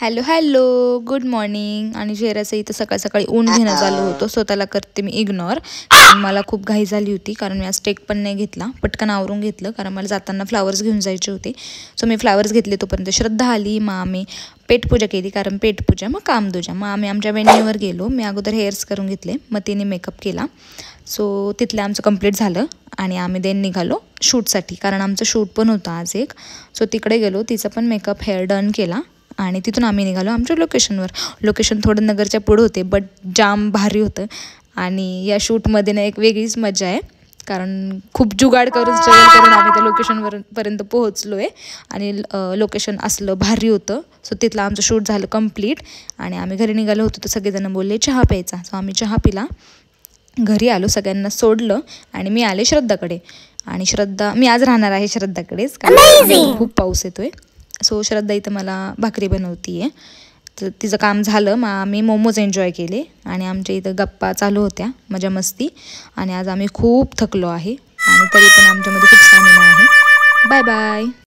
Hello hello good morning. आणि चेहऱ्याचं इथं सकाळ सकाळी ऊन घेणं चालू होतं. स्वतःला करते मी इग्नोर, कारण मला खूप घाई झाली होती. कारण मी आज टेक पण नाही घेतला, पटकन आवरून घेतलं, कारण मला जाताना फ्लावर्स घेऊन जायचे होते. सो मी फ्लावर्स घेतले. तोपर्यंत श्रद्धा आली. मग आम्ही पेटपूजा केली, कारण पेटपूजा मग कामदूजा. मग आम्ही आमच्या वेन्यूवर गेलो. मी अगोदर हेअर्स करून घेतले, मग तिने मेकअप केला. सो तिथलं आमचं कंप्लीट झालं आणि आम्ही देन निघालो शूटसाठी, कारण आमचं शूट पण होतं आज एक. सो तिकडे गेलो, तिचं पण मेकअप हेअर डन केला आणि तिथून आम्ही निघालो आमच्या लोकेशनवर. लोकेशन थोडं नगरच्या पुढं होते, बट जाम भारी होतं. आणि या शूटमध्ये ना एक वेगळीच मजा आहे, कारण खूप जुगाड करून स्ट्रगल करून आम्ही त्या लोकेशनवरपर्यंत पोहोचलो आहे. आणि लोकेशन असलं भारी होतं. सो तिथलं आमचं शूट झालं कंप्लीट आणि आम्ही घरी निघालो होतो. तर सगळेजण बोलले चहा प्यायचा. सो आम्ही चहा पिला, घरी आलो, सगळ्यांना सोडलं आणि मी आले श्रद्धाकडे. आणि मी आज राहणार आहे श्रद्धाकडेच, कारण खूप पाऊस येतोय. सो श्रद्धा इथं मला भाकरी बनवती आहे. तर तिचं काम झालं, मग आम्ही मोमोज एन्जॉय केले आणि आमच्या इथं गप्पा चालू होत्या, मजा मस्ती. आणि आज आम्ही खूप थकलो आहे आणि तरी पण आमच्यामध्ये खूप स्टॅमिना आहे. Bye bye.